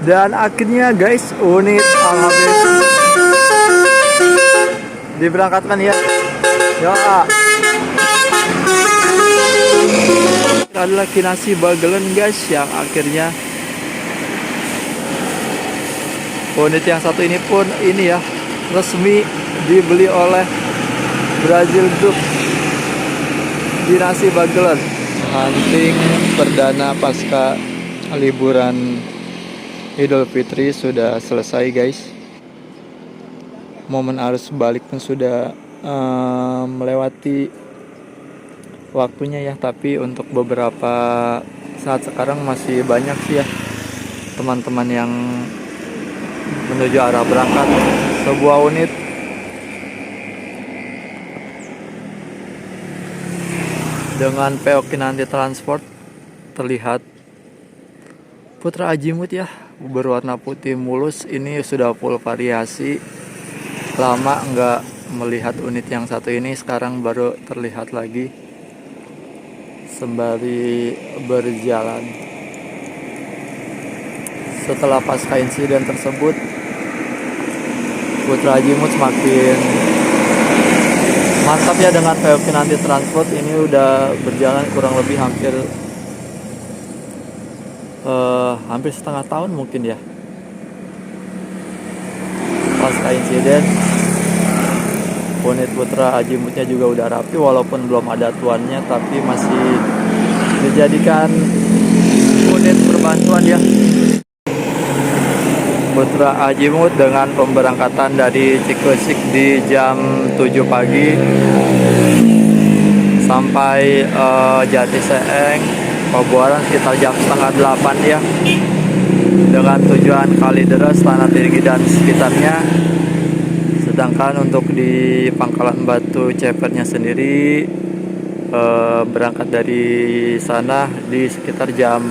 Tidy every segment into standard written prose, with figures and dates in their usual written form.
Dan akhirnya guys, unit alhamdulillah diberangkatkan ya. Ya. Adalah Kinasi Bagelen guys, yang akhirnya unit yang satu ini pun ini ya resmi dibeli oleh Brazil Group Kinasi Bagelen. Hunting perdana pasca liburan Idul Fitri sudah selesai guys. Momen arus balik pun sudah melewati waktunya ya, tapi untuk beberapa saat sekarang masih banyak sih ya teman-teman yang menuju arah berangkat. Sebuah unit dengan PO Kinanti Transport terlihat Putra Ajimut ya, berwarna putih mulus. Ini sudah full variasi, lama nggak melihat unit yang satu ini, sekarang baru terlihat lagi sembari berjalan. Setelah pasca insiden tersebut, Putra Ajimut semakin mantap ya dengan PO Kinanti Transport. Ini udah berjalan kurang lebih hampir setengah tahun mungkin ya. Pasca insiden, unit Putra Ajimutnya juga udah rapi, walaupun belum ada tuannya, tapi masih dijadikan unit perbantuan ya. Putra Ajimut dengan pemberangkatan dari Cikesik di jam 7 pagi sampai Jati Seeng Pabuaran sekitar jam setengah 8 ya, dengan tujuan Kalideres, Tanah Tinggi dan sekitarnya. Sedangkan untuk di Pangkalan Batu Cepernya sendiri berangkat dari sana di sekitar jam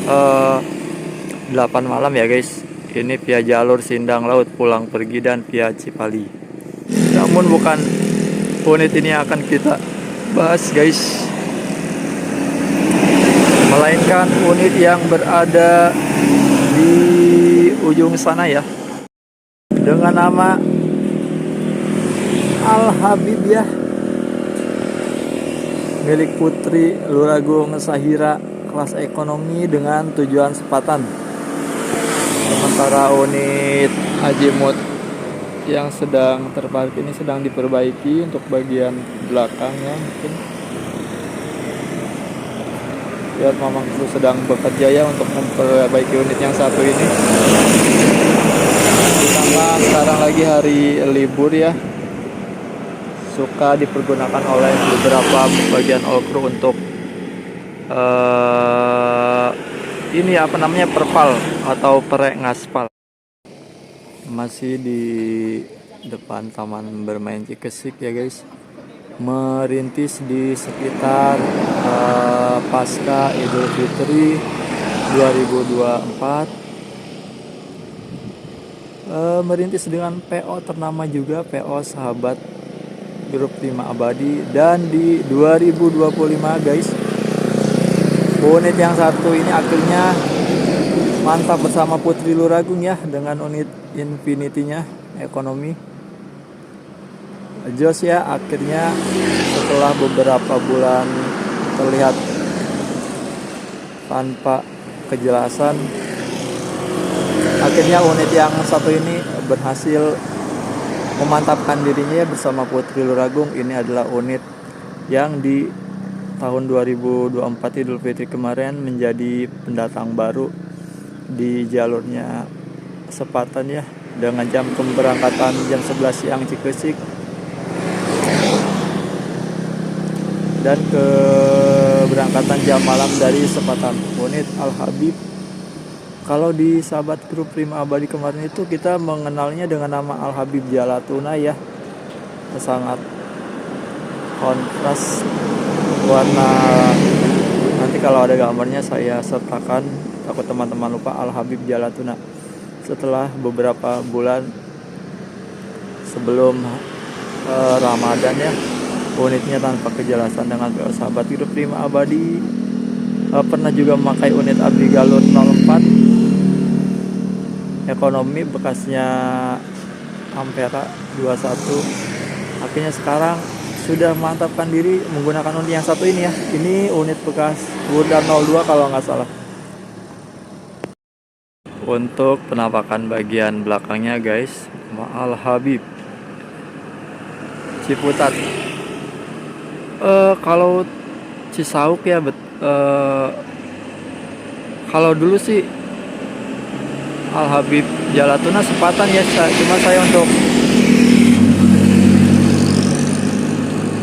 8 malam ya guys. Ini via jalur Sindang Laut pulang pergi dan via Cipali. Namun bukan unit ini yang akan kita bahas guys, melainkan unit yang berada di ujung sana ya, dengan nama Al Habib ya, milik Putri Luragung Sahira, kelas ekonomi dengan tujuan Sepatan. Sementara unit Ajimut yang sedang terparkir ini sedang diperbaiki untuk bagian belakangnya mungkin. Lihat Mamang Kru sedang bekerja ya untuk memperbaiki unit yang satu ini. Ditambah sekarang lagi hari libur ya, suka dipergunakan oleh beberapa bagian all crew untuk ini apa namanya, perpal atau perek ngaspal. Masih di depan Taman Bermain Cikesik ya guys, merintis di sekitar pasca Idul Fitri 2024, merintis dengan PO ternama juga, PO Sahabat Grup 5 Abadi. Dan di 2025 guys, unit yang satu ini akhirnya mantap bersama Putri Luragung ya, dengan unit Infinity-nya ekonomi. Jos ya, akhirnya setelah beberapa bulan terlihat tanpa kejelasan, akhirnya unit yang satu ini berhasil memantapkan dirinya bersama Putri Luragung. Ini adalah unit yang di tahun 2024 Idul Fitri kemarin menjadi pendatang baru di jalurnya Sepatan ya, dengan jam keberangkatan jam 11 siang Cikesik dan keberangkatan jam malam dari Sepatan. Unit Al Habib, kalau di Sahabat Grup 5 Abadi kemarin itu kita mengenalnya dengan nama Al Habib Jalatuna ya, sangat kontras warna. Nanti kalau ada gambarnya saya sertakan, takut teman-teman lupa. Al Habib Jalatuna. Setelah beberapa bulan sebelum Ramadan ya, unitnya tanpa kejelasan dengan PO Sahabat Grup 5 Abadi. Pernah juga memakai unit Abdi Galur 04 ekonomi bekasnya Ampera 21. Akhirnya sekarang sudah mantapkan diri menggunakan unit yang satu ini ya. Ini unit bekas Wurdan 02 kalau nggak salah. Untuk penampakan bagian belakangnya guys, Al Habib Ciputat. Kalau Cisauk ya, kalau dulu sih Al Habib Jalatuna sepatan ya, cuma saya untuk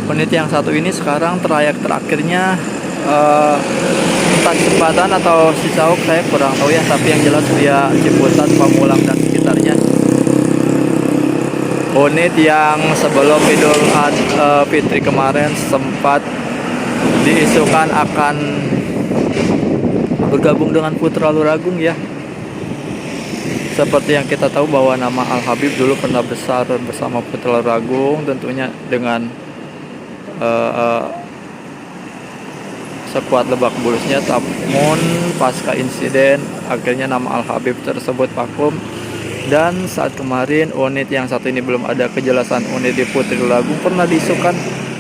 unit yang satu ini sekarang trayek terakhirnya entah Sepatan atau Cisauk saya kurang tahu ya, tapi yang jelas dia Ciputat, Pamulang dan sekitarnya. Unit yang sebelum Idul Fitri kemarin sempat diisukan akan bergabung dengan Putra Luragung ya. Seperti yang kita tahu bahwa nama Al Habib dulu pernah besar bersama Putra Luragung, tentunya dengan sekuat Lebak Bulusnya. Namun pasca insiden akhirnya nama Al Habib tersebut vakum, dan saat kemarin unit yang satu ini belum ada kejelasan unit di Putri Luragung pernah diisukan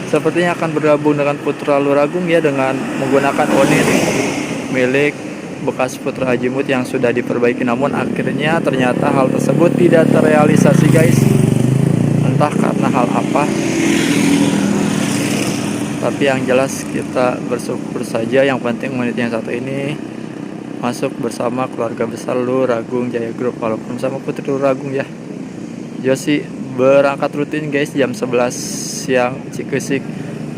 sepertinya akan bergabung dengan Putra Luragung ya, dengan menggunakan unit milik bekas Putra Hajimut yang sudah diperbaiki. Namun akhirnya ternyata hal tersebut tidak terrealisasi guys, entah karena hal apa. Tapi yang jelas kita bersyukur saja, yang penting unit yang satu ini masuk bersama keluarga besar Luragung Jaya Group, walaupun sama Putri Luragung ya. Josi berangkat rutin guys jam 11 siang Cikesik,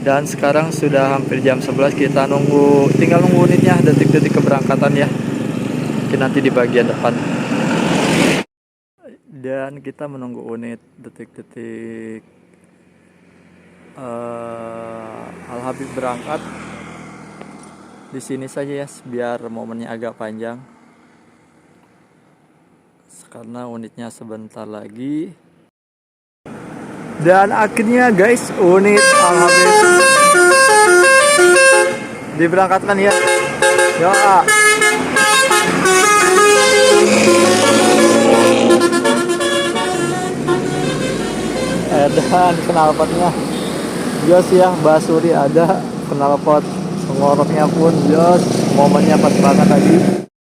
dan sekarang sudah hampir jam 11. Kita tinggal nunggu unitnya, detik-detik keberangkatan ya, mungkin nanti di bagian depan. Dan kita menunggu unit detik-detik Al Habib berangkat. Di sini saja ya, biar momennya agak panjang karena unitnya sebentar lagi. Dan akhirnya guys, unit Al Habib diberangkatkan ya. Doa. Dan knalpotnya jos ya, Basuri ada knalpot, pengoroknya pun jos, momennya pas banget tadi.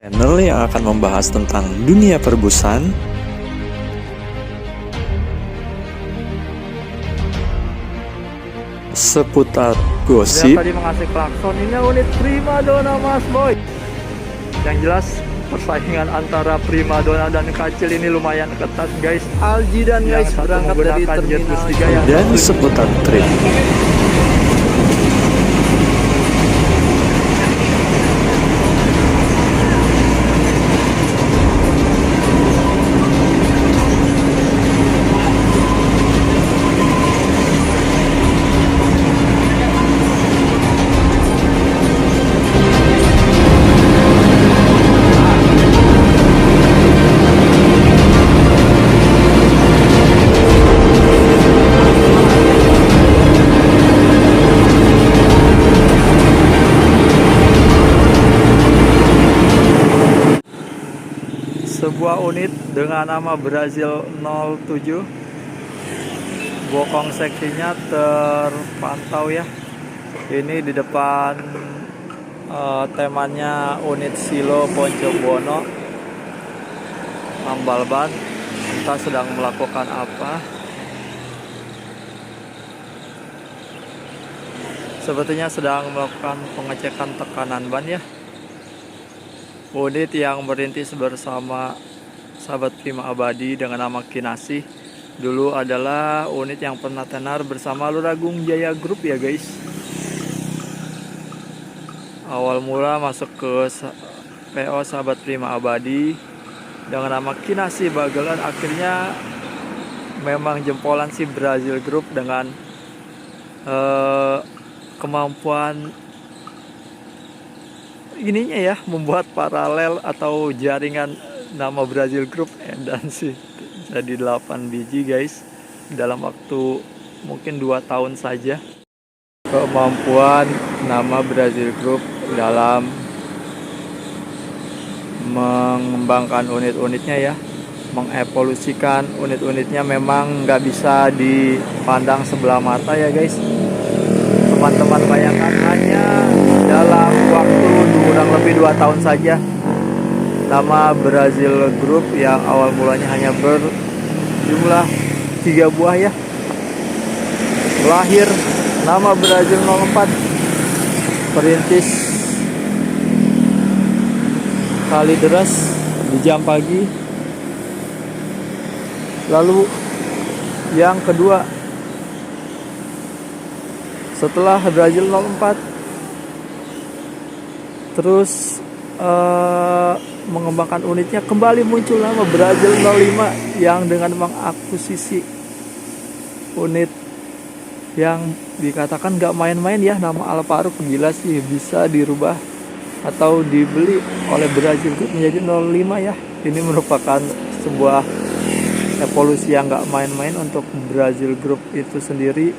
Channel yang akan membahas tentang dunia perbusan, seputar gosip. Tadi mengasih klakson, ini unit primadona Mas Boy. Yang jelas persaingan antara primadona dan kacil ini lumayan ketat guys. Alji dan guys berangkat dari terminal 3 dan seputar trip. Sebuah unit dengan nama Brazil 07, bokong seksinya terpantau ya. Ini di depan temannya unit Silo Poncobono ambal ban, entah sedang melakukan apa. Sepertinya sedang melakukan pengecekan tekanan ban ya. Unit yang merintis bersama sahabat Prima Abadi dengan nama Kinasih dulu adalah unit yang pernah tenar bersama Luragung Jaya Group ya guys. Awal mula masuk ke PO sahabat Prima Abadi dengan nama Kinasih Bagelan, akhirnya memang jempolan si Brazil Group dengan kemampuan ininya ya, membuat paralel atau jaringan nama Brazil Group, dan sih jadi 8 biji guys dalam waktu mungkin 2 tahun saja. Kemampuan nama Brazil Group dalam mengembangkan unit-unitnya ya, mengevolusikan unit-unitnya memang nggak bisa dipandang sebelah mata ya guys. Teman-teman bayangkan hanya dalam waktu kurang lebih 2 tahun saja, nama Brazil Group yang awal mulanya hanya berjumlah 3 buah ya, lahir nama Brazil 04, perintis kali deras di jam pagi. Lalu yang kedua, setelah Brazil 04 terus mengembangkan unitnya, kembali muncul nama Brazil 05 yang dengan mengakuisisi unit yang dikatakan gak main-main ya, nama Alvaro. Gila sih, bisa dirubah atau dibeli oleh Brazil Group menjadi 05 ya. Ini merupakan sebuah evolusi yang gak main-main untuk Brazil Group itu sendiri.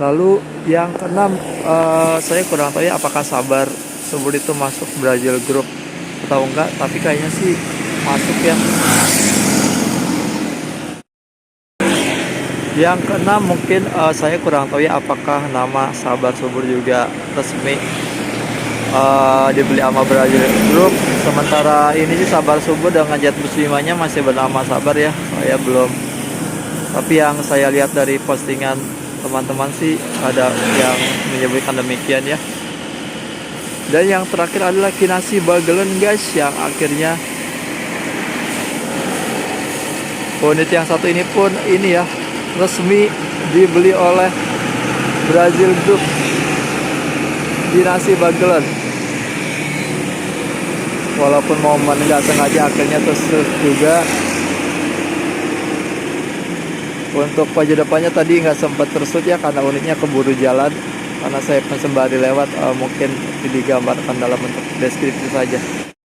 Lalu yang keenam, saya kurang tahu ya apakah Sabar Subur itu masuk Brazil Group atau enggak, tapi kayaknya sih masuk ya. Yang keenam mungkin saya kurang tahu ya apakah nama Sabar Subur juga resmi dibeli sama Brazil Group. Sementara ini sih Sabar Subur dengan jet muslimanya masih bernama Sabar ya, saya belum. Tapi yang saya lihat dari postingan teman-teman sih ada yang menyebutkan demikian ya. Dan yang terakhir adalah Kinasi Bagelen guys, yang akhirnya unit yang satu ini pun ini ya resmi dibeli oleh Brazil Group, Kinasi Bagelen. Walaupun momen nggak sengaja akhirnya tersebut juga. Untuk pajak depannya tadi nggak sempat tersut ya karena unitnya keburu jalan, karena saya sembari lewat, mungkin digambarkan dalam bentuk deskripsi saja.